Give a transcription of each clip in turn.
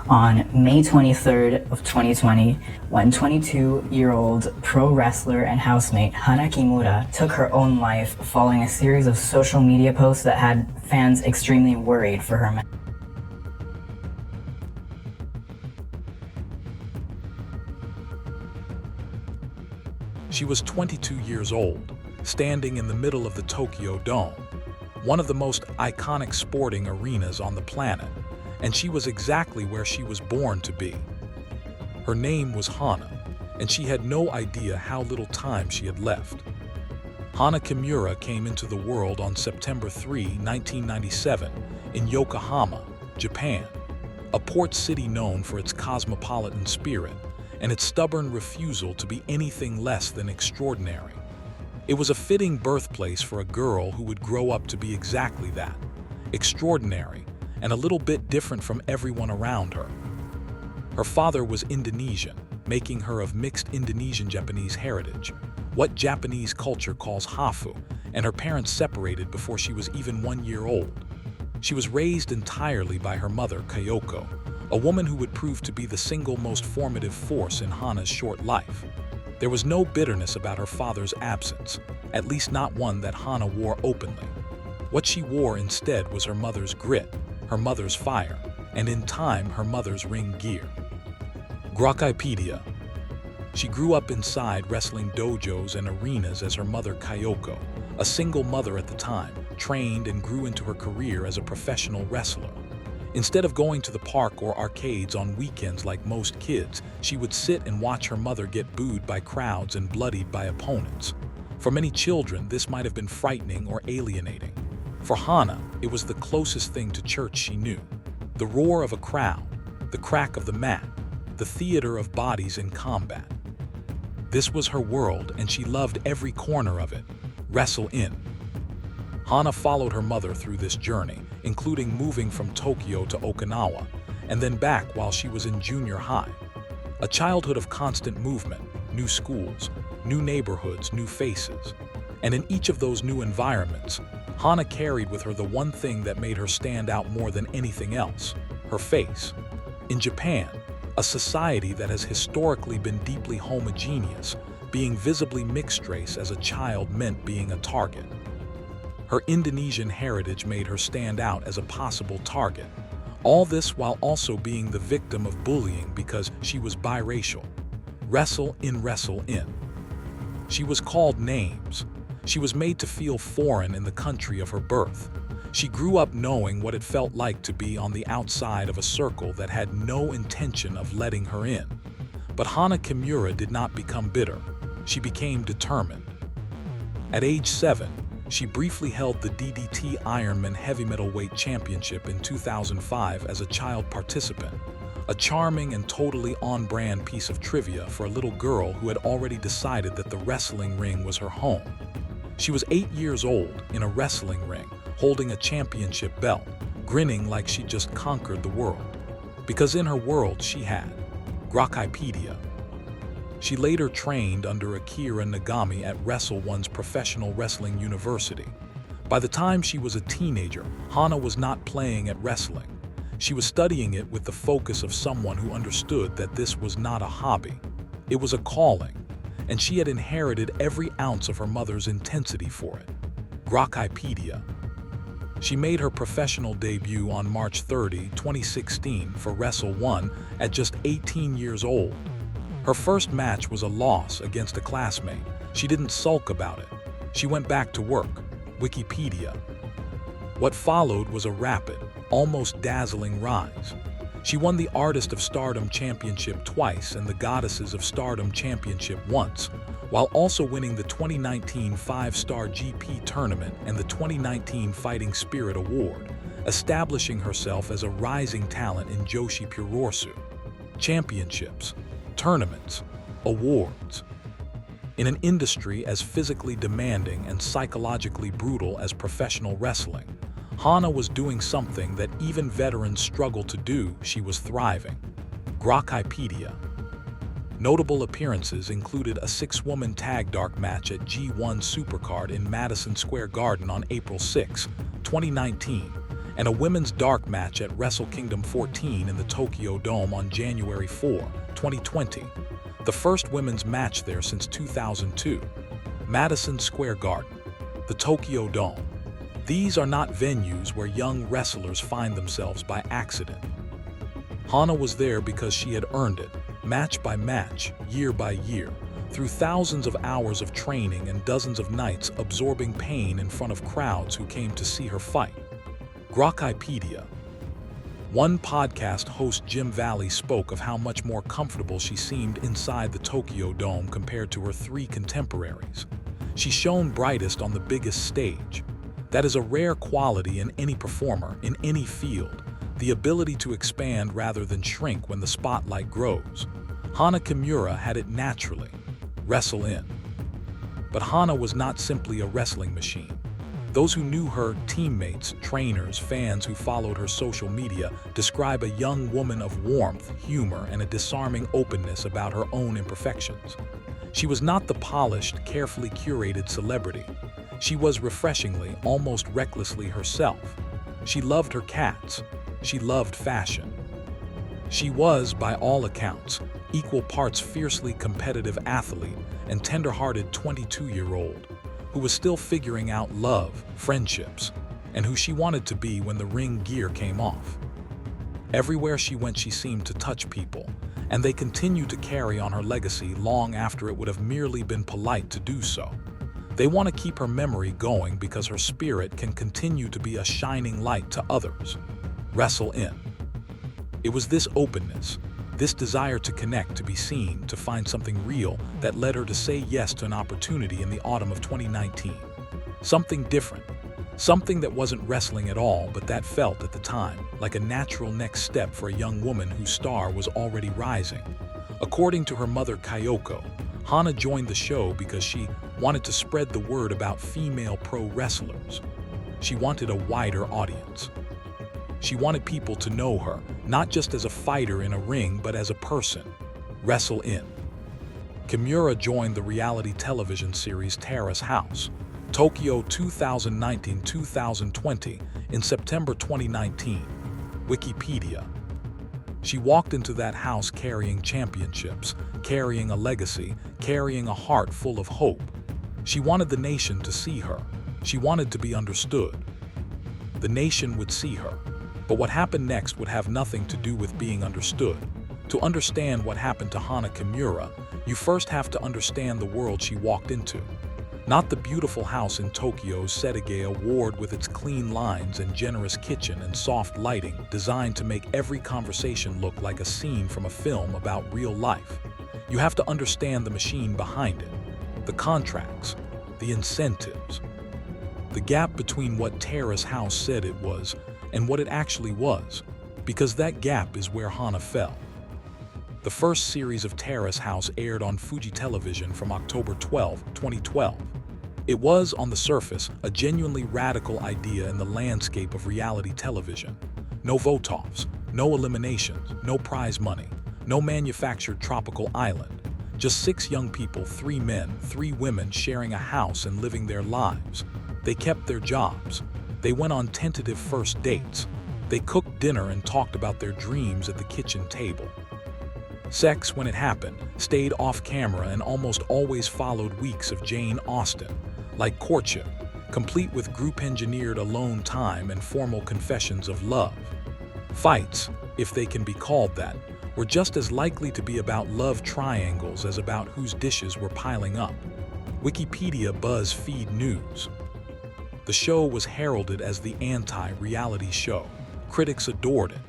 on May 23rd of 2020 when 22-year-old pro wrestler and housemate Hana Kimura took her own life following a series of social media posts that had fans extremely worried for her mental. She was 22 years old, standing in the middle of the Tokyo Dome, one of the most iconic sporting arenas on the planet, and she was exactly where she was born to be. Her name was Hana, and she had no idea how little time she had left. Hana Kimura came into the world on September 3, 1997, in Yokohama, Japan, a port city known for its cosmopolitan spirit and its stubborn refusal to be anything less than extraordinary. It was a fitting birthplace for a girl who would grow up to be exactly that, extraordinary and a little bit different from everyone around her. Her father was Indonesian, making her of mixed Indonesian-Japanese heritage, what Japanese culture calls hafu, and her parents separated before she was even 1 year old. She was raised entirely by her mother, Kayoko, a woman who would prove to be the single most formative force in Hana's short life. There was no bitterness about her father's absence, at least not one that Hana wore openly. What she wore instead was her mother's grit, her mother's fire, and in time her mother's ring gear. Wikipedia. She grew up inside wrestling dojos and arenas as her mother Kayoko, a single mother at the time, trained and grew into her career as a professional wrestler. Instead of going to the park or arcades on weekends like most kids, she would sit and watch her mother get booed by crowds and bloodied by opponents. For many children, this might have been frightening or alienating. For Hana, it was the closest thing to church she knew. The roar of a crowd, the crack of the mat, the theater of bodies in combat. This was her world, and she loved every corner of it. Wrestle in. Hana followed her mother through this journey, including moving from Tokyo to Okinawa, and then back while she was in junior high. A childhood of constant movement, new schools, new neighborhoods, new faces. And in each of those new environments, Hana carried with her the one thing that made her stand out more than anything else, her face. In Japan, a society that has historically been deeply homogeneous, being visibly mixed race as a child meant being a target. Her Indonesian heritage made her stand out as a possible target. All this while also being the victim of bullying because she was biracial. Wrestle in. She was called names. She was made to feel foreign in the country of her birth. She grew up knowing what it felt like to be on the outside of a circle that had no intention of letting her in. But Hana Kimura did not become bitter. She became determined. At age 7, she briefly held the DDT Ironman Heavy Middleweight Championship in 2005 as a child participant, a charming and totally on-brand piece of trivia for a little girl who had already decided that the wrestling ring was her home. She was 8 years old in a wrestling ring, holding a championship belt, grinning like she just conquered the world. Because in her world she had Wikipedia. She later trained under Akira Nagami at Wrestle One's Professional Wrestling University. By the time she was a teenager, Hana was not playing at wrestling. She was studying it with the focus of someone who understood that this was not a hobby. It was a calling, and she had inherited every ounce of her mother's intensity for it. Wikipedia. She made her professional debut on March 30, 2016 for Wrestle One at just 18 years old. Her first match was a loss against a classmate. She didn't sulk about it. She went back to work. Wikipedia. What followed was a rapid, almost dazzling rise. She won the Artist of Stardom Championship twice and the Goddesses of Stardom Championship once, while also winning the 2019 5-Star GP tournament and the 2019 Fighting Spirit Award, establishing herself as a rising talent in Joshi Puroresu. Championships, tournaments, awards. In an industry as physically demanding and psychologically brutal as professional wrestling, Hana was doing something that even veterans struggle to do. She was thriving. Wikipedia. Notable appearances included a 6-woman tag dark match at G1 Supercard in Madison Square Garden on April 6, 2019, and a women's dark match at Wrestle Kingdom 14 in the Tokyo Dome on January 4, 2020, the first women's match there since 2002. Madison Square Garden, the Tokyo Dome. These are not venues where young wrestlers find themselves by accident. Hana was there because she had earned it, match by match, year by year, through thousands of hours of training and dozens of nights absorbing pain in front of crowds who came to see her fight. Wikipedia. One podcast host, Jim Valley, spoke of how much more comfortable she seemed inside the Tokyo Dome compared to her three contemporaries. She shone brightest on the biggest stage. That is a rare quality in any performer, in any field, the ability to expand rather than shrink when the spotlight grows. Hana Kimura had it naturally. Wrestle in. But Hana was not simply a wrestling machine. Those who knew her, teammates, trainers, fans who followed her social media, describe a young woman of warmth, humor, and a disarming openness about her own imperfections. She was not the polished, carefully curated celebrity. She was refreshingly, almost recklessly herself. She loved her cats. She loved fashion. She was, by all accounts, equal parts fiercely competitive athlete and tender-hearted 22-year-old who was still figuring out love, friendships, and who she wanted to be when the ring gear came off. Everywhere she went, she seemed to touch people, and they continued to carry on her legacy long after it would have merely been polite to do so. They want to keep her memory going because her spirit can continue to be a shining light to others. Wrestle in. It was this openness, this desire to connect, to be seen, to find something real that led her to say yes to an opportunity in the autumn of 2019. Something different, something that wasn't wrestling at all, but that felt at the time like a natural next step for a young woman whose star was already rising. According to her mother, Kyoko, Hana joined the show because she wanted to spread the word about female pro wrestlers. She wanted a wider audience. She wanted people to know her, not just as a fighter in a ring, but as a person. Wrestle in. Kimura joined the reality television series Terrace House, Tokyo 2019-2020, in September 2019. Wikipedia. She walked into that house carrying championships, carrying a legacy, carrying a heart full of hope. She wanted the nation to see her. She wanted to be understood. The nation would see her. But what happened next would have nothing to do with being understood. To understand what happened to Hana Kimura, you first have to understand the world she walked into. Not the beautiful house in Tokyo's Setegaya Ward with its clean lines and generous kitchen and soft lighting designed to make every conversation look like a scene from a film about real life. You have to understand the machine behind it, the contracts, the incentives, the gap between what Terrace House said it was and what it actually was, because that gap is where Hana fell. The first series of Terrace House aired on Fuji Television from October 12, 2012. It was, on the surface, a genuinely radical idea in the landscape of reality television. No vote-offs, no eliminations, no prize money, no manufactured tropical island. Just 6 young people, 3 men, 3 women sharing a house and living their lives. They kept their jobs. They went on tentative first dates. They cooked dinner and talked about their dreams at the kitchen table. Sex, when it happened, stayed off camera and almost always followed weeks of Jane Austen, like courtship, complete with group-engineered alone time and formal confessions of love. Fights, if they can be called that, were just as likely to be about love triangles as about whose dishes were piling up. Wikipedia BuzzFeed News. The show was heralded as the anti-reality show. Critics adored it.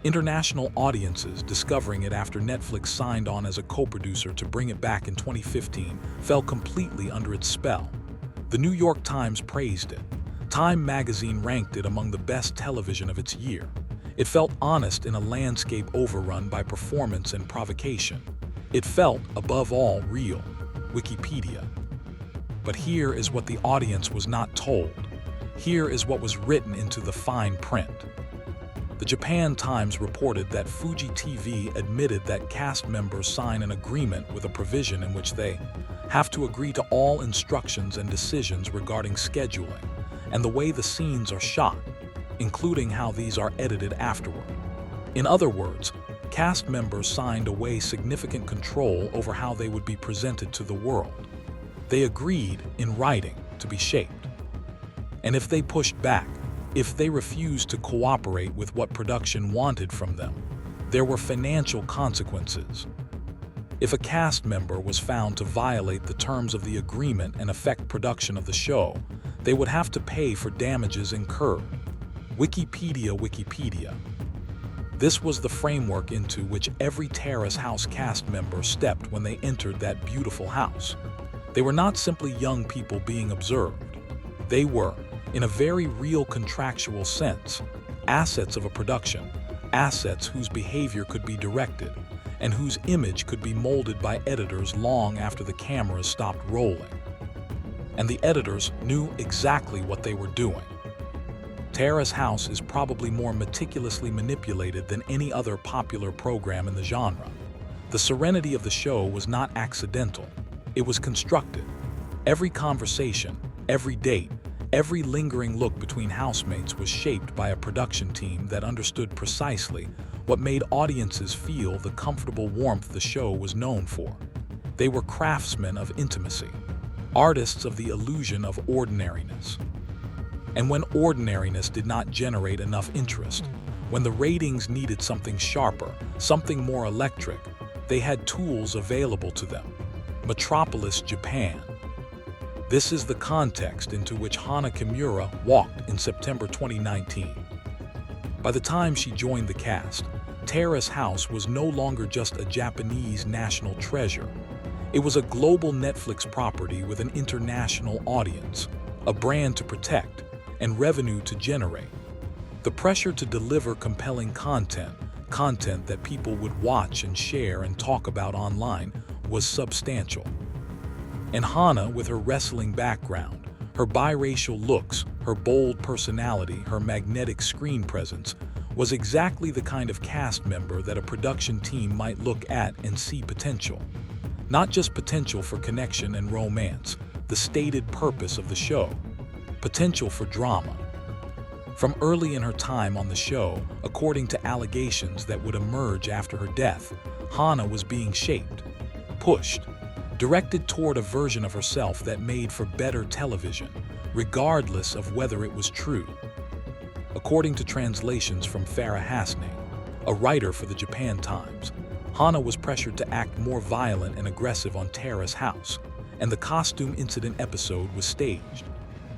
International audiences, discovering it after Netflix signed on as a co-producer to bring it back in 2015, fell completely under its spell. The New York Times praised it. Time magazine ranked it among the best television of its year. It felt honest in a landscape overrun by performance and provocation. It felt, above all, real. Wikipedia. But here is what the audience was not told. Here is what was written into the fine print. The Japan Times reported that Fuji TV admitted that cast members sign an agreement with a provision in which they have to agree to all instructions and decisions regarding scheduling and the way the scenes are shot. including how these are edited afterward. In other words, cast members signed away significant control over how they would be presented to the world. They agreed, in writing, to be shaped. And if they pushed back, if they refused to cooperate with what production wanted from them, there were financial consequences. If a cast member was found to violate the terms of the agreement and affect production of the show, they would have to pay for damages incurred. Wikipedia. This was the framework into which every Terrace House cast member stepped when they entered that beautiful house. They were not simply young people being observed. They were, in a very real contractual sense, assets of a production, assets whose behavior could be directed, and whose image could be molded by editors long after the cameras stopped rolling. And the editors knew exactly what they were doing. Terrace House is probably more meticulously manipulated than any other popular program in the genre. The serenity of the show was not accidental. It was constructed. Every conversation, every date, every lingering look between housemates was shaped by a production team that understood precisely what made audiences feel the comfortable warmth the show was known for. They were craftsmen of intimacy, artists of the illusion of ordinariness. And when ordinariness did not generate enough interest, when the ratings needed something sharper, something more electric, they had tools available to them. Metropolis, Japan. This is the context into which Hana Kimura walked in September 2019. By the time she joined the cast, Terrace House was no longer just a Japanese national treasure. It was a global Netflix property with an international audience, a brand to protect, and revenue to generate. The pressure to deliver compelling content that people would watch and share and talk about online, was substantial. And Hana, with her wrestling background, her biracial looks, her bold personality, her magnetic screen presence, was exactly the kind of cast member that a production team might look at and see potential. Not just potential for connection and romance, the stated purpose of the show. Potential for drama. From early in her time on the show, according to allegations that would emerge after her death, Hana was being shaped, pushed, directed toward a version of herself that made for better television, regardless of whether it was true. According to translations from Farah Hasni, a writer for the Japan Times, Hana was pressured to act more violent and aggressive on Terrace House, and the costume incident episode was staged.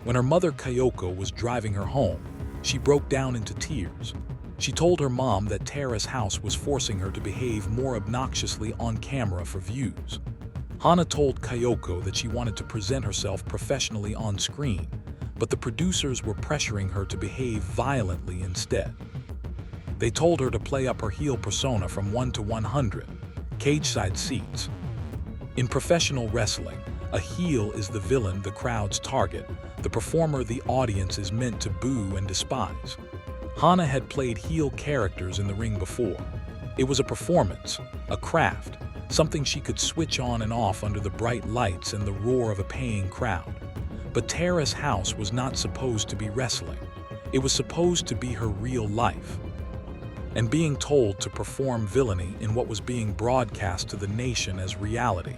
When her mother Kyoko was driving her home, she broke down into tears. She told her mom that Terrace House was forcing her to behave more obnoxiously on camera for views. Hana told Kyoko that she wanted to present herself professionally on screen, but the producers were pressuring her to behave violently instead. They told her to play up her heel persona from 1 to 100, cage-side seats. In professional wrestling, a heel is the villain, the crowd's target, the performer the audience is meant to boo and despise. Hana had played heel characters in the ring before. It was a performance, a craft, something she could switch on and off under the bright lights and the roar of a paying crowd. But Terrace House was not supposed to be wrestling. It was supposed to be her real life. And being told to perform villainy in what was being broadcast to the nation as reality,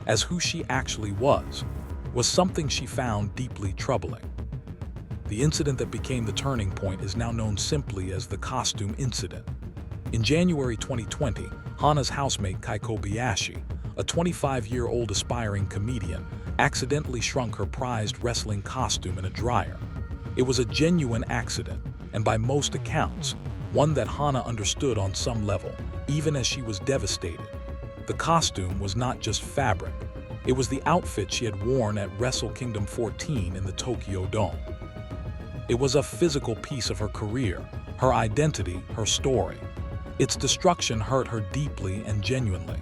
as who she actually was something she found deeply troubling. The incident that became the turning point is now known simply as the costume incident. In January 2020, Hana's housemate Kai Kobayashi, a 25-year-old aspiring comedian, accidentally shrunk her prized wrestling costume in a dryer. It was a genuine accident, and by most accounts, one that Hana understood on some level, even as she was devastated. The costume was not just fabric. It was the outfit she had worn at Wrestle Kingdom 14 in the Tokyo Dome. It was a physical piece of her career, her identity, her story. Its destruction hurt her deeply and genuinely.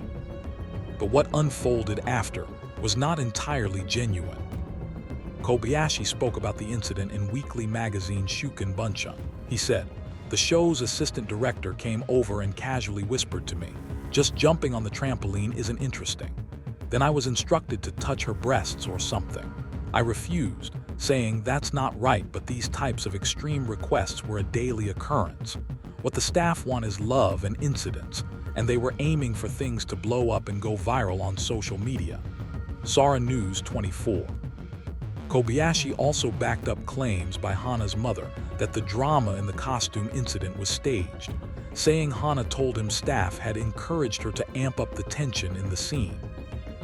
But what unfolded after was not entirely genuine. Kobayashi spoke about the incident in weekly magazine Shuken Bunshun. He said, "The show's assistant director came over and casually whispered to me, 'Just jumping on the trampoline isn't interesting.' Then I was instructed to touch her breasts or something. I refused, saying that's not right, but these types of extreme requests were a daily occurrence. What the staff want is love and incidents, and they were aiming for things to blow up and go viral on social media. Sara News 24. Kobayashi also backed up claims by Hana's mother that the drama in the costume incident was staged, saying Hana told him staff had encouraged her to amp up the tension in the scene.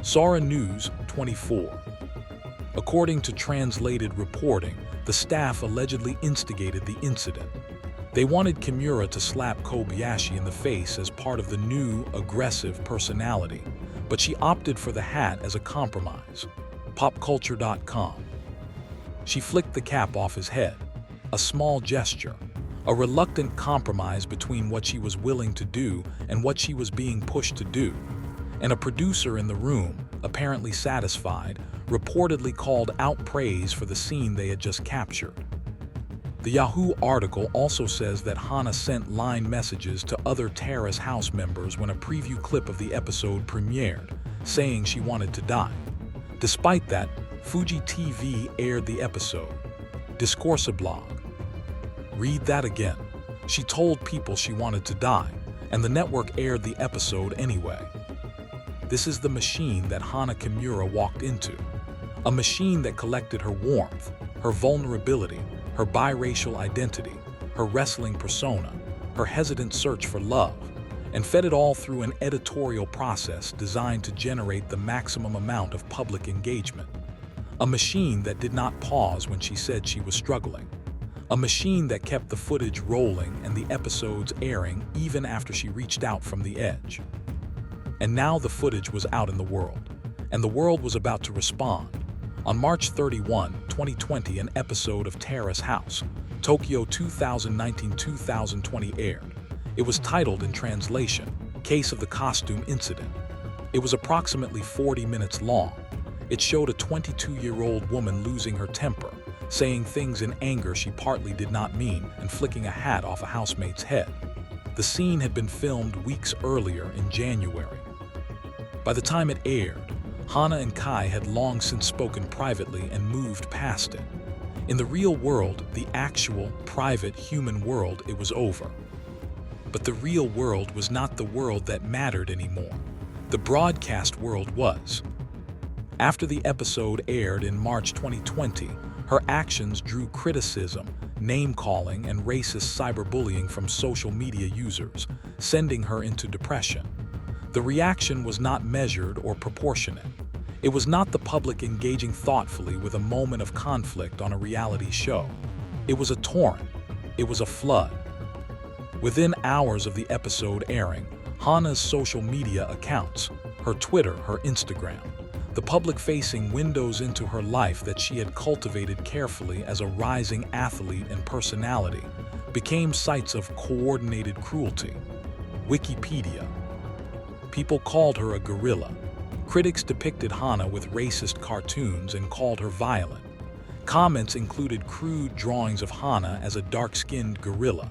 Sara News 24. According to translated reporting, the staff allegedly instigated the incident. They wanted Kimura to slap Kobayashi in the face as part of the new, aggressive personality, but she opted for the hat as a compromise. Popculture.com. She flicked the cap off his head, a small gesture, a reluctant compromise between what she was willing to do and what she was being pushed to do. And a producer in the room, apparently satisfied, reportedly called out praise for the scene they had just captured. The Yahoo article also says that Hana sent line messages to other Terrace house members when a preview clip of the episode premiered, saying she wanted to die. Despite that, Fuji TV aired the episode. Discourse blog. Read that again. She told people she wanted to die, and the network aired the episode anyway. This is the machine that Hana Kimura walked into. A machine that collected her warmth, her vulnerability, her biracial identity, her wrestling persona, her hesitant search for love, and fed it all through an editorial process designed to generate the maximum amount of public engagement. A machine that did not pause when she said she was struggling. A machine that kept the footage rolling and the episodes airing even after she reached out from the edge. And now the footage was out in the world, and the world was about to respond. On March 31, 2020, an episode of Terrace House, Tokyo 2019-2020 aired. It was titled in translation, Case of the Costume Incident. It was approximately 40 minutes long. It showed a 22-year-old woman losing her temper, saying things in anger she partly did not mean, and flicking a hat off a housemate's head. The scene had been filmed weeks earlier in January. By the time it aired, Hana and Kai had long since spoken privately and moved past it. In the real world, the actual, private, human world, it was over. But the real world was not the world that mattered anymore. The broadcast world was. After the episode aired in March 2020, her actions drew criticism, name-calling, and racist cyberbullying from social media users, sending her into depression. The reaction was not measured or proportionate. It was not the public engaging thoughtfully with a moment of conflict on a reality show. It was a torrent. It was a flood. Within hours of the episode airing, Hana's social media accounts, her Twitter, her Instagram, the public-facing windows into her life that she had cultivated carefully as a rising athlete and personality, became sites of coordinated cruelty. Wikipedia. People called her a gorilla. Critics depicted Hana with racist cartoons and called her violent. Comments included crude drawings of Hana as a dark-skinned gorilla.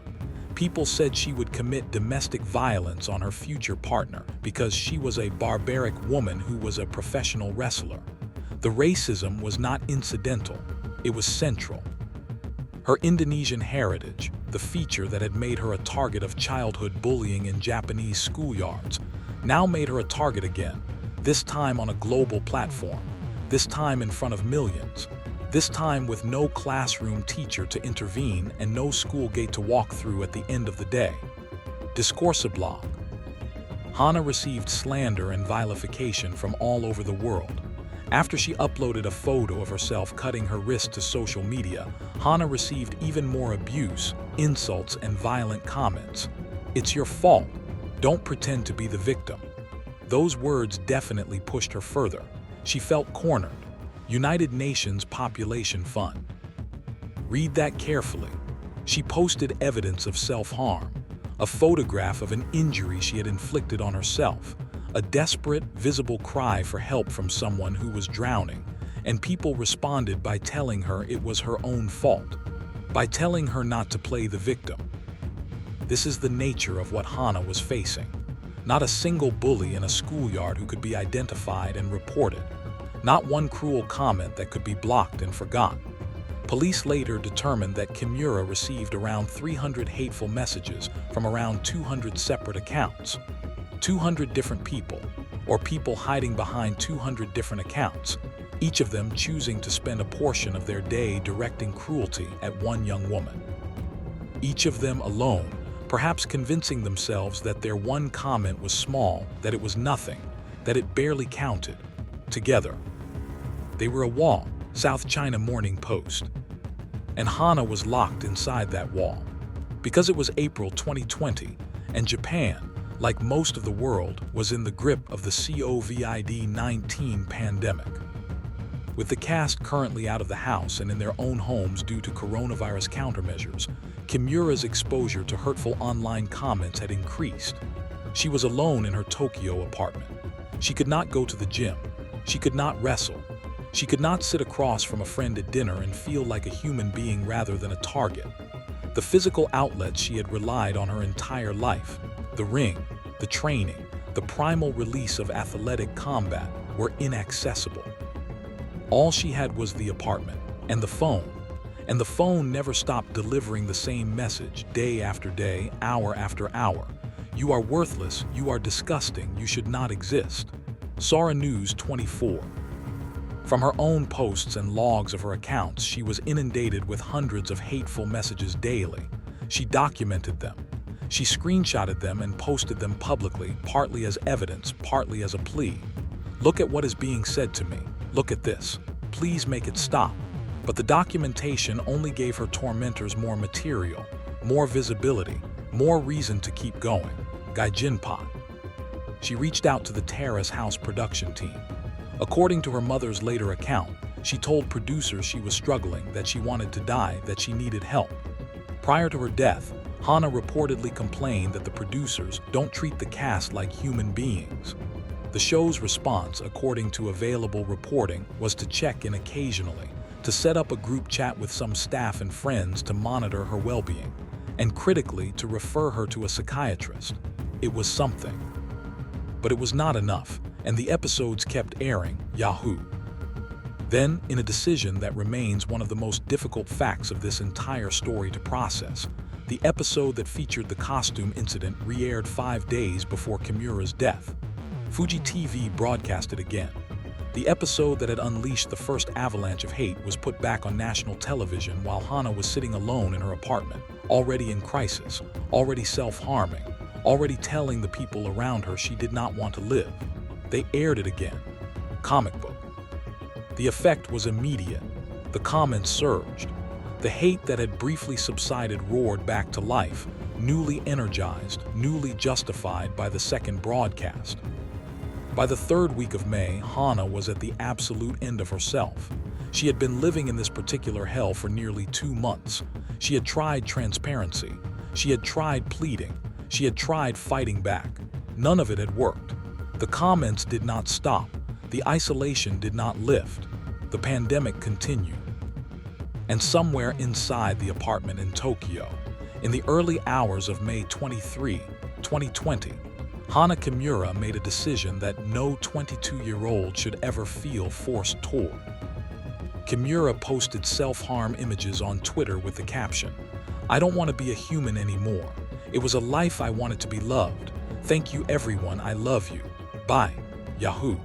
People said she would commit domestic violence on her future partner because she was a barbaric woman who was a professional wrestler. The racism was not incidental, it was central. Her Indonesian heritage, the feature that had made her a target of childhood bullying in Japanese schoolyards, now made her a target again, this time on a global platform, this time in front of millions. This time with no classroom teacher to intervene and no school gate to walk through at the end of the day. Discourse blog. Hana received slander and vilification from all over the world. After she uploaded a photo of herself cutting her wrist to social media, Hana received even more abuse, insults, and violent comments. "It's your fault. Don't pretend to be the victim." Those words definitely pushed her further. She felt cornered. United Nations Population Fund. Read that carefully. She posted evidence of self-harm, a photograph of an injury she had inflicted on herself, a desperate, visible cry for help from someone who was drowning, and people responded by telling her it was her own fault, by telling her not to play the victim. This is the nature of what Hana was facing. Not a single bully in a schoolyard who could be identified and reported. Not one cruel comment that could be blocked and forgotten. Police later determined that Kimura received around 300 hateful messages from around 200 separate accounts. 200 different people, or people hiding behind 200 different accounts, each of them choosing to spend a portion of their day directing cruelty at one young woman. Each of them alone, perhaps convincing themselves that their one comment was small, that it was nothing, that it barely counted. Together, they were a wall, South China Morning Post. And Hana was locked inside that wall. Because it was April 2020, and Japan, like most of the world, was in the grip of the COVID-19 pandemic. With the cast currently out of the house and in their own homes due to coronavirus countermeasures, Kimura's exposure to hurtful online comments had increased. She was alone in her Tokyo apartment. She could not go to the gym. She could not wrestle. She could not sit across from a friend at dinner and feel like a human being rather than a target. The physical outlets she had relied on her entire life, the ring, the training, the primal release of athletic combat, were inaccessible. All she had was the apartment and the phone. And the phone never stopped delivering the same message day after day, hour after hour. You are worthless, you are disgusting, you should not exist. Sara News 24. From her own posts and logs of her accounts, she was inundated with hundreds of hateful messages daily. She documented them. She screenshotted them and posted them publicly, partly as evidence, partly as a plea. Look at what is being said to me. Look at this. Please make it stop. But the documentation only gave her tormentors more material, more visibility, more reason to keep going. Gaijinpa. She reached out to the Terrace House production team. According to her mother's later account, she told producers she was struggling, that she wanted to die, that she needed help. Prior to her death, Hana reportedly complained that the producers don't treat the cast like human beings. The show's response, according to available reporting, was to check in occasionally, to set up a group chat with some staff and friends to monitor her well-being, and critically to refer her to a psychiatrist. It was something. But it was not enough, and the episodes kept airing. Yahoo! Then, in a decision that remains one of the most difficult facts of this entire story to process, the episode that featured the costume incident re-aired 5 days before Kimura's death. Fuji TV broadcast it again. The episode that had unleashed the first avalanche of hate was put back on national television while Hana was sitting alone in her apartment, already in crisis, already self-harming, already telling the people around her she did not want to live. They aired it again. Comic book. The effect was immediate. The comments surged. The hate that had briefly subsided roared back to life, newly energized, newly justified by the second broadcast. By the third week of May, Hana was at the absolute end of herself. She had been living in this particular hell for nearly 2 months. She had tried transparency. She had tried pleading. She had tried fighting back. None of it had worked. The comments did not stop. The isolation did not lift. The pandemic continued. And somewhere inside the apartment in Tokyo, in the early hours of May 23, 2020, Hana Kimura made a decision that no 22-year-old should ever feel forced toward. Kimura posted self-harm images on Twitter with the caption, "I don't want to be a human anymore. It was a life I wanted to be loved. Thank you everyone, I love you. Bye. Yahoo!"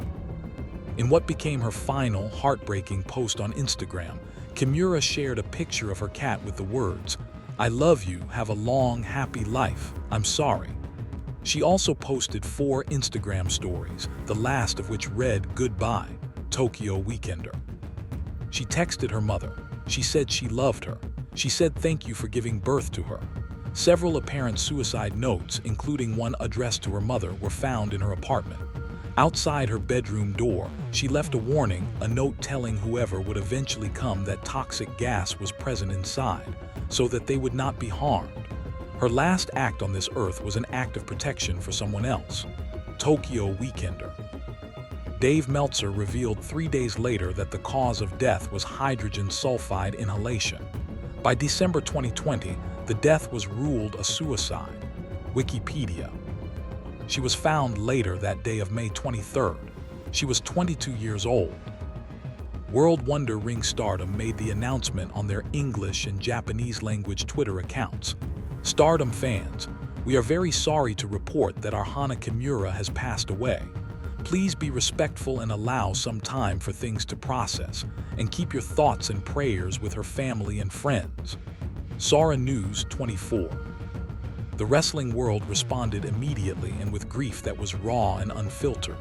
In what became her final, heartbreaking post on Instagram, Kimura shared a picture of her cat with the words, "I love you, have a long, happy life, I'm sorry." She also posted 4 Instagram stories, the last of which read, "Goodbye, Tokyo Weekender." She texted her mother. She said she loved her. She said thank you for giving birth to her. Several apparent suicide notes, including one addressed to her mother, were found in her apartment. Outside her bedroom door, she left a warning, a note telling whoever would eventually come that toxic gas was present inside, so that they would not be harmed. Her last act on this earth was an act of protection for someone else. Tokyo Weekender. Dave Meltzer revealed 3 days later that the cause of death was hydrogen sulfide inhalation. By December 2020, the death was ruled a suicide. Wikipedia. She was found later that day of May 23rd. She was 22 years old. World Wonder Ring Stardom made the announcement on their English and Japanese language Twitter accounts. Stardom fans, we are very sorry to report that our Hana Kimura has passed away. Please be respectful and allow some time for things to process, and keep your thoughts and prayers with her family and friends. Sora News 24. The wrestling world responded immediately and with grief that was raw and unfiltered.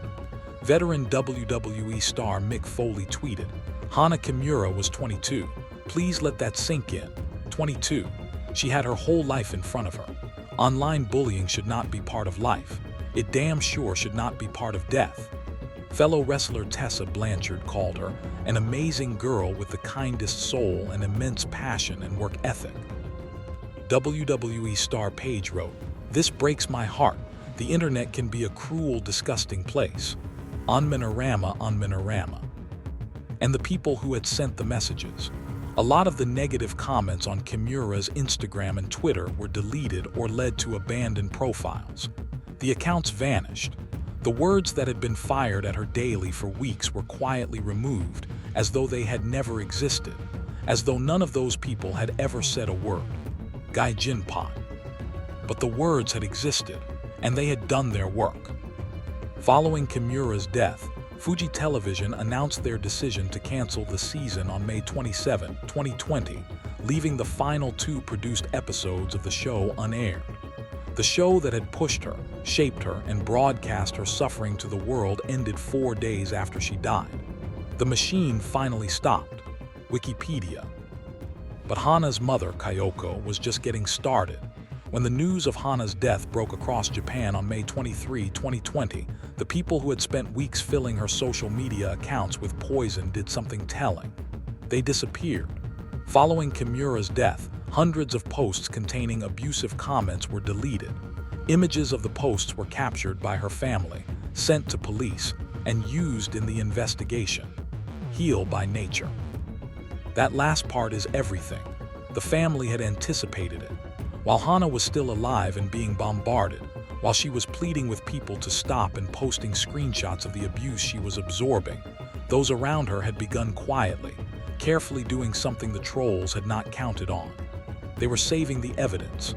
Veteran WWE star Mick Foley tweeted, "Hana Kimura was 22. Please let that sink in. 22. She had her whole life in front of her. Online bullying should not be part of life. It damn sure should not be part of death." Fellow wrestler Tessa Blanchard called her an amazing girl with the kindest soul and immense passion and work ethic. WWE star Paige wrote, "This breaks my heart. The internet can be a cruel, disgusting place. On Minorama. And the people who had sent the messages. A lot of the negative comments on Kimura's Instagram and Twitter were deleted or led to abandoned profiles. The accounts vanished. The words that had been fired at her daily for weeks were quietly removed, as though they had never existed, as though none of those people had ever said a word. Gaijin Pot. But the words had existed, and they had done their work." Following Kimura's death, Fuji Television announced their decision to cancel the season on May 27, 2020, leaving the final 2 produced episodes of the show unaired. The show that had pushed her, shaped her, and broadcast her suffering to the world ended 4 days after she died. The machine finally stopped. Wikipedia. But Hana's mother, Kyoko, was just getting started. When the news of Hana's death broke across Japan on May 23, 2020, the people who had spent weeks filling her social media accounts with poison did something telling. They disappeared. Following Kimura's death, hundreds of posts containing abusive comments were deleted. Images of the posts were captured by her family, sent to police, and used in the investigation. Heal by nature. That last part is everything. The family had anticipated it. While Hana was still alive and being bombarded, while she was pleading with people to stop and posting screenshots of the abuse she was absorbing, those around her had begun quietly, carefully doing something the trolls had not counted on. They were saving the evidence.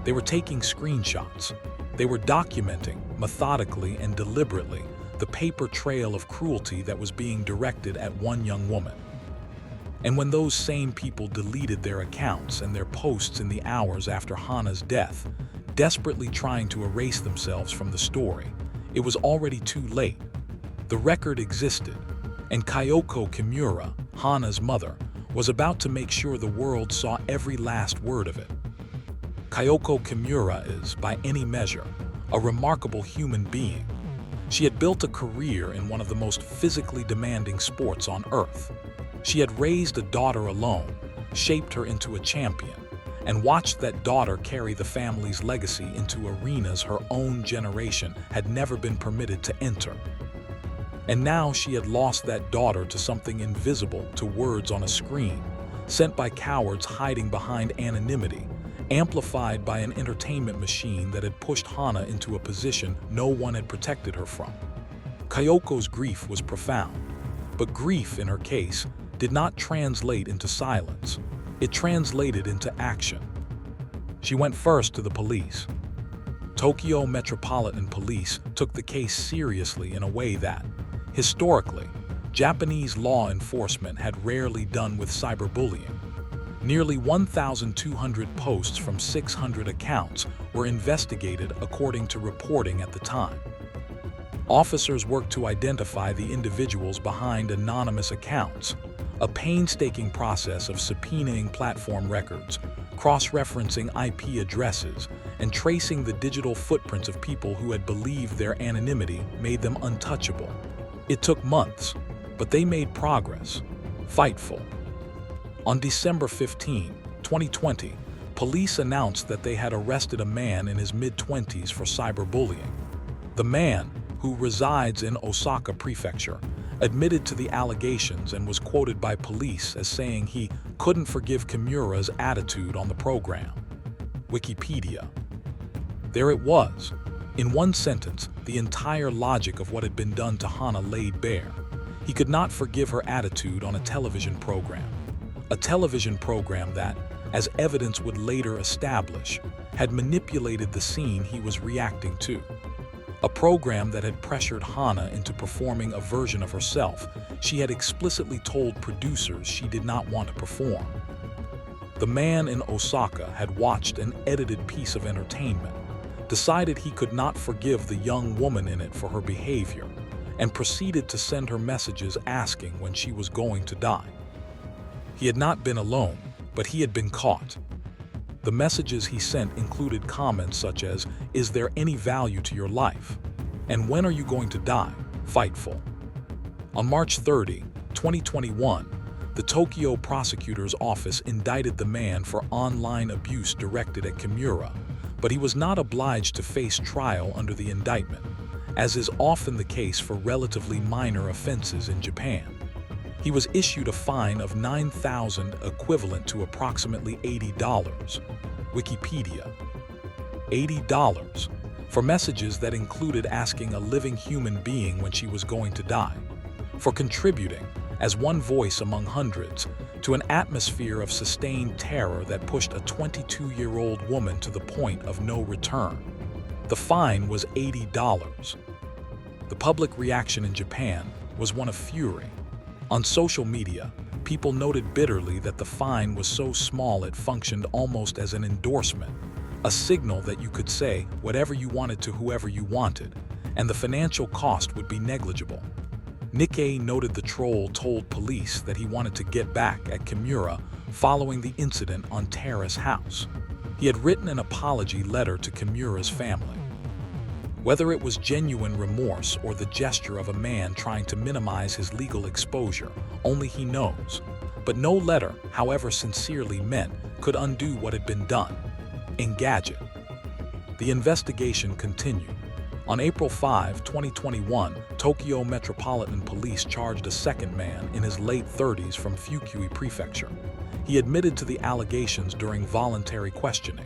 They were taking screenshots. They were documenting, methodically and deliberately, the paper trail of cruelty that was being directed at one young woman. And when those same people deleted their accounts and their posts in the hours after Hana's death, desperately trying to erase themselves from the story, it was already too late. The record existed, and Kyoko Kimura, Hana's mother, was about to make sure the world saw every last word of it. Kyoko Kimura is, by any measure, a remarkable human being. She had built a career in one of the most physically demanding sports on earth. She had raised a daughter alone, shaped her into a champion, and watched that daughter carry the family's legacy into arenas her own generation had never been permitted to enter. And now she had lost that daughter to something invisible to words on a screen, sent by cowards hiding behind anonymity, amplified by an entertainment machine that had pushed Hana into a position no one had protected her from. Kyoko's grief was profound, but grief in her case did not translate into silence. It translated into action. She went first to the police. Tokyo Metropolitan Police took the case seriously in a way that, historically, Japanese law enforcement had rarely done with cyberbullying. Nearly 1,200 posts from 600 accounts were investigated according to reporting at the time. Officers worked to identify the individuals behind anonymous accounts, a painstaking process of subpoenaing platform records, cross-referencing IP addresses, and tracing the digital footprints of people who had believed their anonymity made them untouchable. It took months, but they made progress. Fightful. On December 15, 2020, police announced that they had arrested a man in his mid-20s for cyberbullying. The man, who resides in Osaka Prefecture, admitted to the allegations and was quoted by police as saying he couldn't forgive Kimura's attitude on the program. Wikipedia. There it was. In one sentence, the entire logic of what had been done to Hana laid bare. He could not forgive her attitude on a television program. A television program that, as evidence would later establish, had manipulated the scene he was reacting to. A program that had pressured Hana into performing a version of herself she had explicitly told producers she did not want to perform. The man in Osaka had watched an edited piece of entertainment, decided he could not forgive the young woman in it for her behavior, and proceeded to send her messages asking when she was going to die. He had not been alone, but he had been caught. The messages he sent included comments such as, "Is there any value to your life?" and "When are you going to die? Fightful." On March 30, 2021, the Tokyo prosecutor's office indicted the man for online abuse directed at Kimura, but he was not obliged to face trial under the indictment, as is often the case for relatively minor offenses in Japan. He was issued a fine of $9,000, equivalent to approximately $80. Wikipedia. $80 for messages that included asking a living human being when she was going to die, for contributing, as one voice among hundreds, to an atmosphere of sustained terror that pushed a 22-year-old woman to the point of no return. The fine was $80. The public reaction in Japan was one of fury. On social media, people noted bitterly that the fine was so small it functioned almost as an endorsement, a signal that you could say whatever you wanted to whoever you wanted, and the financial cost would be negligible. Nikkei noted the troll told police that he wanted to get back at Kimura following the incident on Terrace House. He had written an apology letter to Kimura's family. Whether it was genuine remorse or the gesture of a man trying to minimize his legal exposure, only he knows. But no letter, however sincerely meant, could undo what had been done. Engadget. The investigation continued. On April 5, 2021, Tokyo Metropolitan Police charged a second man in his late 30s from Fukui Prefecture. He admitted to the allegations during voluntary questioning.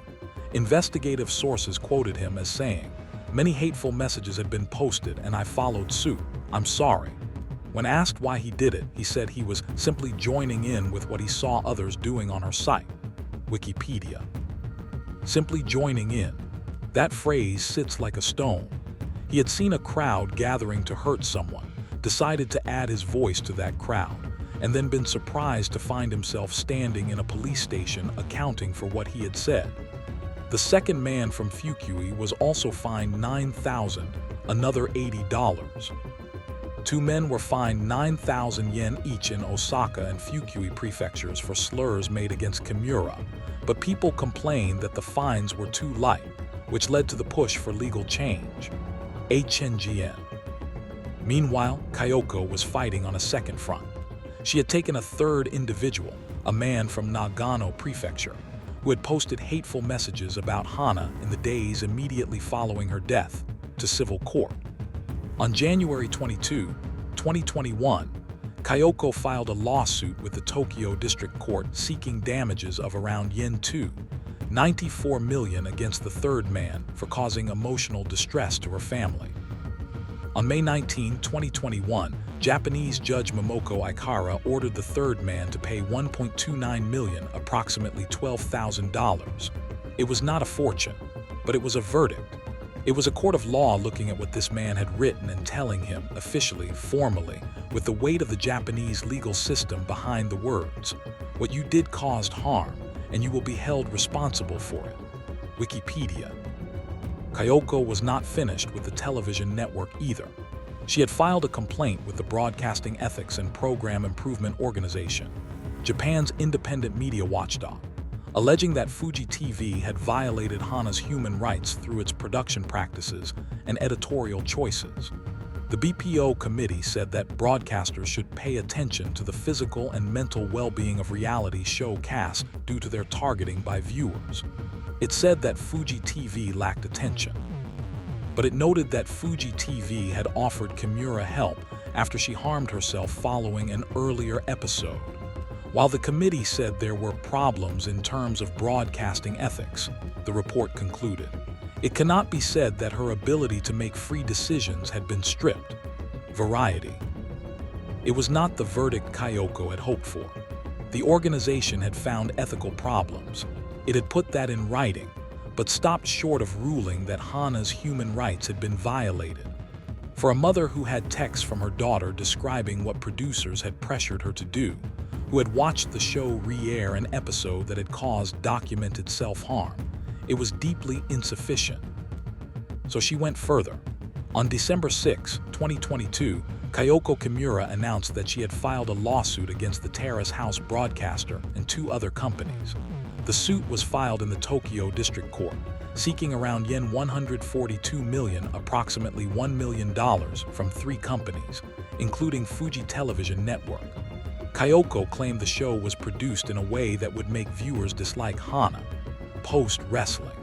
Investigative sources quoted him as saying, "Many hateful messages had been posted and I followed suit. I'm sorry." When asked why he did it, he said he was simply joining in with what he saw others doing on our site. Wikipedia. Simply joining in. That phrase sits like a stone. He had seen a crowd gathering to hurt someone, decided to add his voice to that crowd, and then been surprised to find himself standing in a police station accounting for what he had said. The second man from Fukui was also fined $9,000, another $80. Two men were fined 9,000 yen each in Osaka and Fukui prefectures for slurs made against Kimura, but people complained that the fines were too light, which led to the push for legal change. HNGN. Meanwhile, Kyoko was fighting on a second front. She had taken a third individual, a man from Nagano Prefecture, who had posted hateful messages about Hana in the days immediately following her death, to civil court. On January 22, 2021, Kyoko filed a lawsuit with the Tokyo District Court seeking damages of around yen 94 million against the third man for causing emotional distress to her family. On May 19, 2021, Japanese Judge Momoko Ikara ordered the third man to pay 1.29 million, approximately $12,000. It was not a fortune, but it was a verdict. It was a court of law looking at what this man had written and telling him, officially, formally, with the weight of the Japanese legal system behind the words, "What you did caused harm, and you will be held responsible for it." Wikipedia. Kyoko was not finished with the television network either. She had filed a complaint with the Broadcasting Ethics and Program Improvement Organization, Japan's independent media watchdog, alleging that Fuji TV had violated Hana's human rights through its production practices and editorial choices. The BPO committee said that broadcasters should pay attention to the physical and mental well-being of reality show casts due to their targeting by viewers. It said that Fuji TV lacked attention. But it noted that Fuji TV had offered Kimura help after she harmed herself following an earlier episode. While the committee said there were problems in terms of broadcasting ethics, the report concluded, it cannot be said that her ability to make free decisions had been stripped. Variety. It was not the verdict Kyoko had hoped for. The organization had found ethical problems. It had put that in writing, but stopped short of ruling that Hana's human rights had been violated. For a mother who had texts from her daughter describing what producers had pressured her to do, who had watched the show re-air an episode that had caused documented self-harm, it was deeply insufficient. So she went further. On December 6, 2022, Kyoko Kimura announced that she had filed a lawsuit against the Terrace House broadcaster and 2 other companies. The suit was filed in the Tokyo District Court, seeking around yen 142 million, approximately $1 million, from 3 companies, including Fuji Television Network. Kyoko claimed the show was produced in a way that would make viewers dislike Hana, post-wrestling.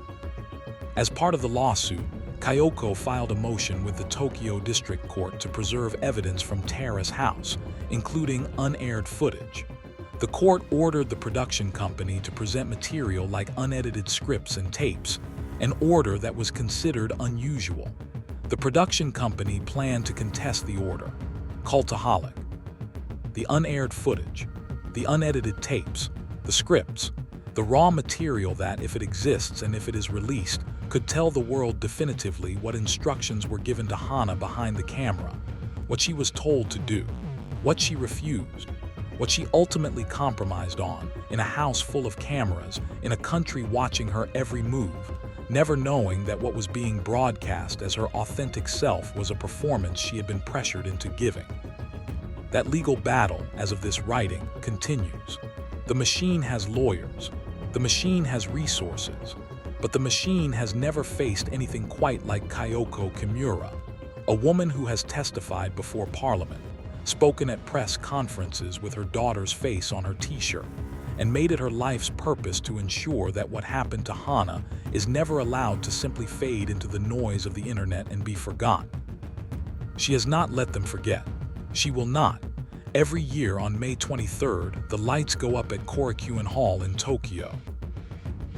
As part of the lawsuit, Kyoko filed a motion with the Tokyo District Court to preserve evidence from Terrace House, including unaired footage. The court ordered the production company to present material like unedited scripts and tapes, an order that was considered unusual. The production company planned to contest the order. Cultaholic. The unaired footage, the unedited tapes, the scripts, the raw material that, if it exists and if it is released, could tell the world definitively what instructions were given to Hana behind the camera, what she was told to do, what she refused, what she ultimately compromised on, in a house full of cameras, in a country watching her every move, never knowing that what was being broadcast as her authentic self was a performance she had been pressured into giving. That legal battle, as of this writing, continues. The machine has lawyers. The machine has resources. But the machine has never faced anything quite like Kyoko Kimura, a woman who has testified before Parliament, spoken at press conferences with her daughter's face on her t-shirt, and made it her life's purpose to ensure that what happened to Hana is never allowed to simply fade into the noise of the internet and be forgotten. She has not let them forget. She will not. Every year on May 23rd, the lights go up at Korakuen Hall in Tokyo.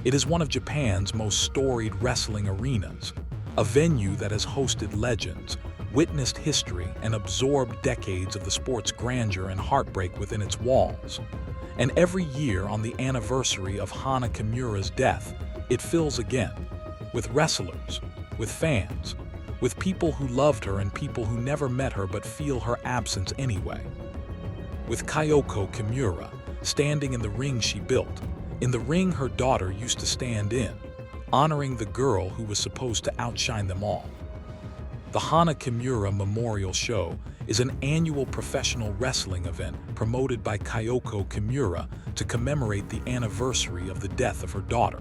It is one of Japan's most storied wrestling arenas, a venue that has hosted legends, witnessed history, and absorbed decades of the sport's grandeur and heartbreak within its walls. And every year on the anniversary of Hana Kimura's death, it fills again, with wrestlers, with fans, with people who loved her and people who never met her but feel her absence anyway. With Kyoko Kimura standing in the ring she built, in the ring her daughter used to stand in, honoring the girl who was supposed to outshine them all. The Hana Kimura Memorial Show is an annual professional wrestling event promoted by Kyoko Kimura to commemorate the anniversary of the death of her daughter.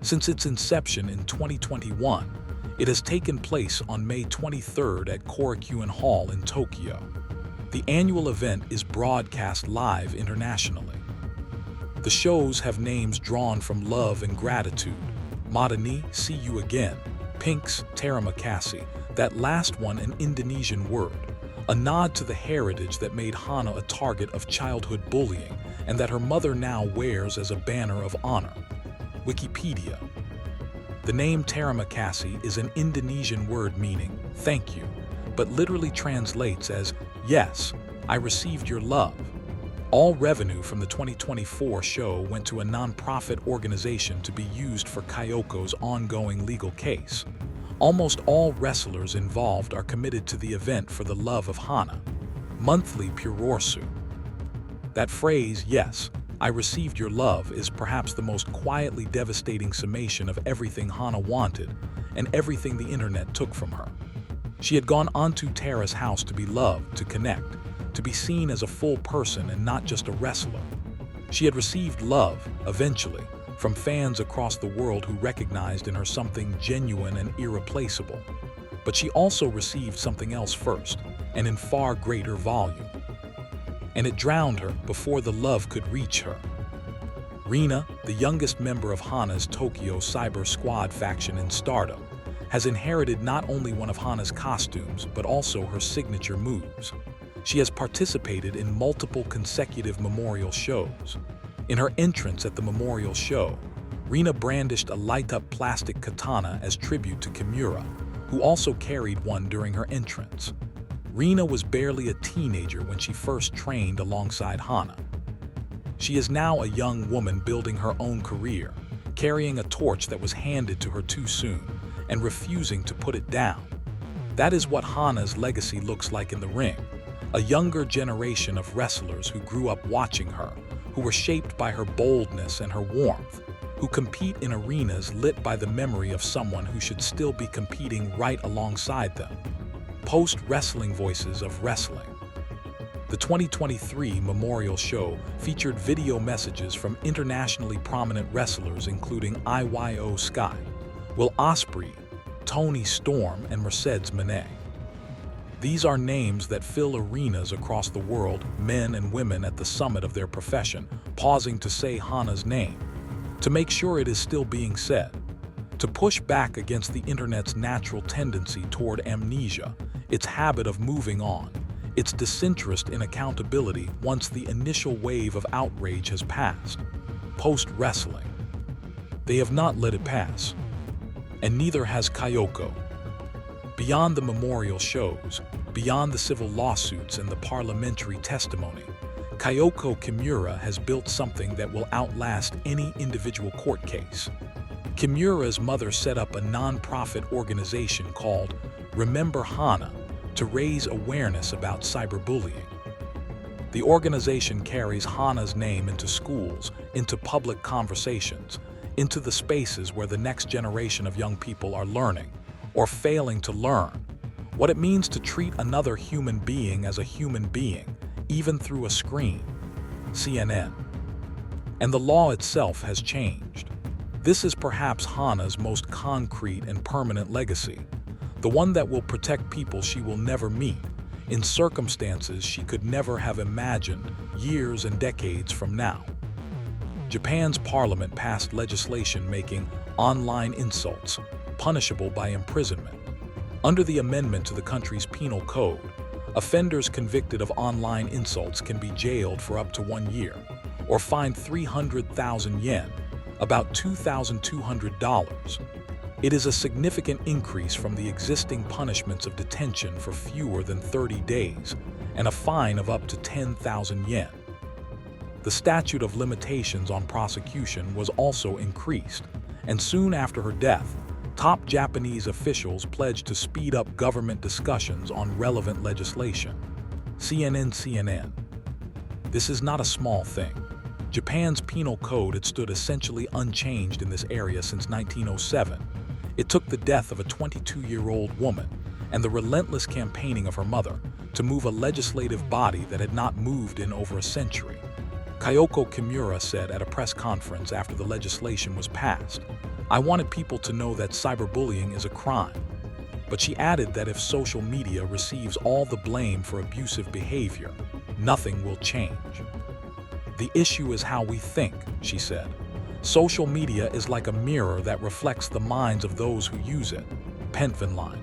Since its inception in 2021, it has taken place on May 23rd at Korakuen Hall in Tokyo. The annual event is broadcast live internationally. The shows have names drawn from love and gratitude. Madani, see you again. Pink's, Terima Kasih, that last one an Indonesian word, a nod to the heritage that made Hana a target of childhood bullying and that her mother now wears as a banner of honor. Wikipedia. The name Terima Kasih is an Indonesian word meaning thank you, but literally translates as yes, I received your love. All revenue from the 2024 show went to a non-profit organization to be used for Kyoko's ongoing legal case. Almost all wrestlers involved are committed to the event for the love of Hana. Monthly Purorsu. That phrase, yes, I received your love, is perhaps the most quietly devastating summation of everything Hana wanted and everything the internet took from her. She had gone onto Terrace House to be loved, to connect, to be seen as a full person and not just a wrestler. She had received love, eventually, from fans across the world who recognized in her something genuine and irreplaceable. But she also received something else first, and in far greater volume. And it drowned her before the love could reach her. Rina, the youngest member of Hana's Tokyo Cyber Squad faction in Stardom, has inherited not only one of Hana's costumes, but also her signature moves. She has participated in multiple consecutive memorial shows. In her entrance at the memorial show, Rina brandished a light-up plastic katana as tribute to Kimura, who also carried one during her entrance. Rina was barely a teenager when she first trained alongside Hana. She is now a young woman building her own career, carrying a torch that was handed to her too soon and refusing to put it down. That is what Hana's legacy looks like in the ring. A younger generation of wrestlers who grew up watching her, who were shaped by her boldness and her warmth, who compete in arenas lit by the memory of someone who should still be competing right alongside them. Post-wrestling voices of wrestling. The 2023 memorial show featured video messages from internationally prominent wrestlers including Iyo Sky, Will Ospreay, Toni Storm, and Mercedes Moné. These are names that fill arenas across the world, men and women at the summit of their profession, pausing to say Hana's name, to make sure it is still being said, to push back against the internet's natural tendency toward amnesia, its habit of moving on, its disinterest in accountability once the initial wave of outrage has passed. Post-wrestling. They have not let it pass. And neither has Kyoko. Beyond the memorial shows, beyond the civil lawsuits and the parliamentary testimony, Hana Kimura has built something that will outlast any individual court case. Kimura's mother set up a non-profit organization called Remember Hana to raise awareness about cyberbullying. The organization carries Hana's name into schools, into public conversations, into the spaces where the next generation of young people are learning, or failing to learn, what it means to treat another human being as a human being, even through a screen. CNN. And the law itself has changed. This is perhaps Hana's most concrete and permanent legacy, the one that will protect people she will never meet, in circumstances she could never have imagined years and decades from now. Japan's parliament passed legislation making online insults punishable by imprisonment. Under the amendment to the country's penal code, offenders convicted of online insults can be jailed for up to 1 year, or fined 300,000 yen, about $2,200. It is a significant increase from the existing punishments of detention for fewer than 30 days and a fine of up to 10,000 yen. The statute of limitations on prosecution was also increased, and soon after her death, top Japanese officials pledged to speed up government discussions on relevant legislation. CNN. This is not a small thing. Japan's penal code had stood essentially unchanged in this area since 1907. It took the death of a 22-year-old woman and the relentless campaigning of her mother to move a legislative body that had not moved in over a century. Hana Kimura said at a press conference after the legislation was passed, "I wanted people to know that cyberbullying is a crime." But she added that if social media receives all the blame for abusive behavior, nothing will change. "The issue is how we think," she said. "Social media is like a mirror that reflects the minds of those who use it." Pentvan line.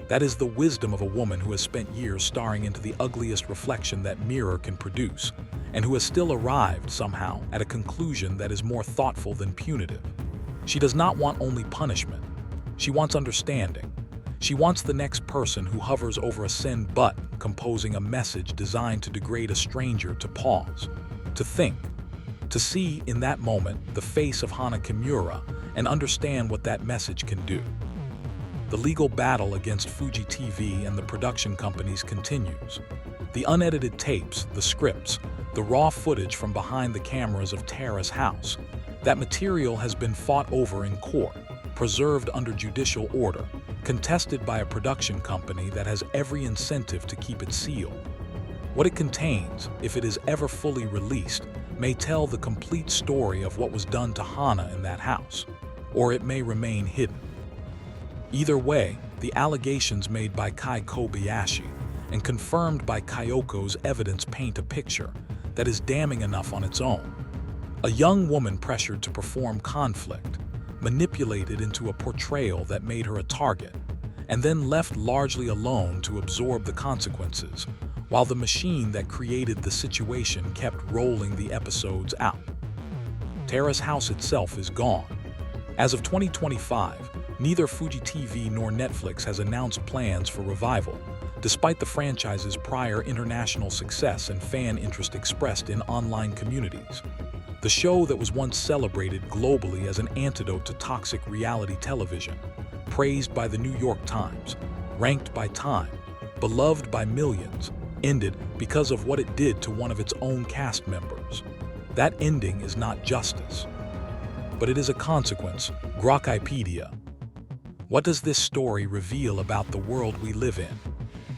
That is the wisdom of a woman who has spent years staring into the ugliest reflection that mirror can produce, and who has still arrived, somehow, at a conclusion that is more thoughtful than punitive. She does not want only punishment. She wants understanding. She wants the next person who hovers over a send button composing a message designed to degrade a stranger to pause, to think, to see in that moment the face of Hana Kimura and understand what that message can do. The legal battle against Fuji TV and the production companies continues. The unedited tapes, the scripts, the raw footage from behind the cameras of Terrace House, that material has been fought over in court, preserved under judicial order, contested by a production company that has every incentive to keep it sealed. What it contains, if it is ever fully released, may tell the complete story of what was done to Hana in that house, or it may remain hidden. Either way, the allegations made by Kai Kobayashi and confirmed by Kyoko's evidence paint a picture that is damning enough on its own. A young woman pressured to perform conflict, manipulated into a portrayal that made her a target, and then left largely alone to absorb the consequences, while the machine that created the situation kept rolling the episodes out. Terrace House itself is gone. As of 2025, neither Fuji TV nor Netflix has announced plans for revival, despite the franchise's prior international success and fan interest expressed in online communities. The show that was once celebrated globally as an antidote to toxic reality television, praised by the New York Times, ranked by Time, beloved by millions, ended because of what it did to one of its own cast members. That ending is not justice, but it is a consequence. Grokkipedia. What does this story reveal about the world we live in?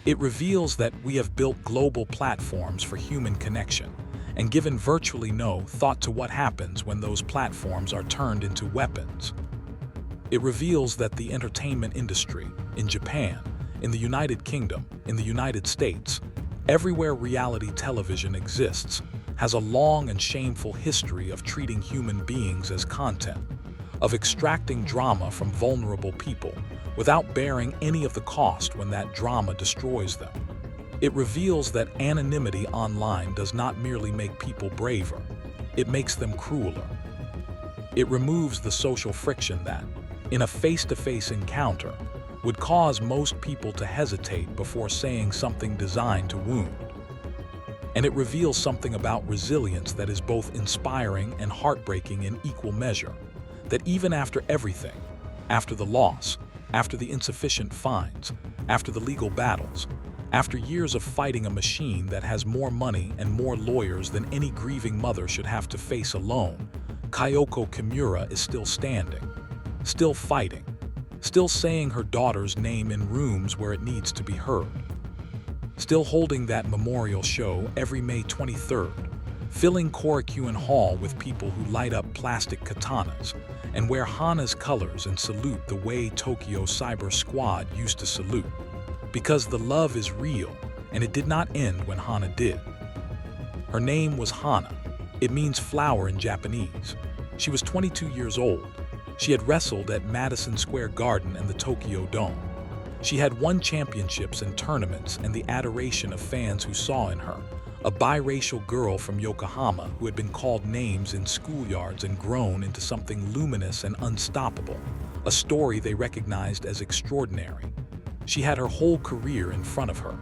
It reveals that we have built global platforms for human connection and given virtually no thought to what happens when those platforms are turned into weapons. It reveals that the entertainment industry, in Japan, in the United Kingdom, in the United States, everywhere reality television exists, has a long and shameful history of treating human beings as content, of extracting drama from vulnerable people without bearing any of the cost when that drama destroys them. It reveals that anonymity online does not merely make people braver, it makes them crueler. It removes the social friction that, in a face-to-face encounter, would cause most people to hesitate before saying something designed to wound. And it reveals something about resilience that is both inspiring and heartbreaking in equal measure, that even after everything, after the loss, after the insufficient fines, after the legal battles, after years of fighting a machine that has more money and more lawyers than any grieving mother should have to face alone, Hana Kimura is still standing, still fighting, still saying her daughter's name in rooms where it needs to be heard, still holding that memorial show every May 23rd, filling Korakuen Hall with people who light up plastic katanas and wear Hana's colors and salute the way Tokyo Cyber Squad used to salute. Because the love is real, and it did not end when Hana did. Her name was Hana. It means flower in Japanese. She was 22 years old. She had wrestled at Madison Square Garden and the Tokyo Dome. She had won championships and tournaments and the adoration of fans who saw in her a biracial girl from Yokohama who had been called names in schoolyards and grown into something luminous and unstoppable, a story they recognized as extraordinary. She had her whole career in front of her.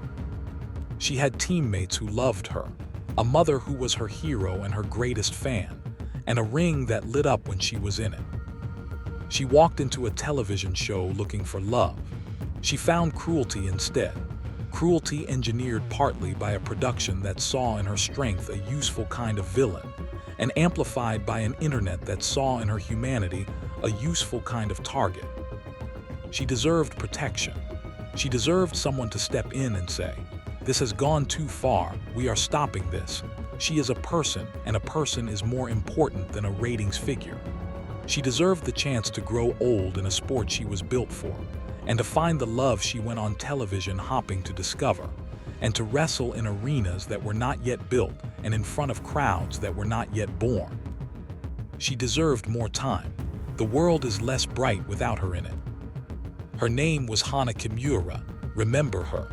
She had teammates who loved her, a mother who was her hero and her greatest fan, and a ring that lit up when she was in it. She walked into a television show looking for love. She found cruelty instead. Cruelty engineered partly by a production that saw in her strength a useful kind of villain, and amplified by an internet that saw in her humanity a useful kind of target. She deserved protection. She deserved someone to step in and say, "This has gone too far, we are stopping this." She is a person, and a person is more important than a ratings figure. She deserved the chance to grow old in a sport she was built for, and to find the love she went on television hopping to discover, and to wrestle in arenas that were not yet built and in front of crowds that were not yet born. She deserved more time. The world is less bright without her in it. Her name was Hana Kimura. Remember her.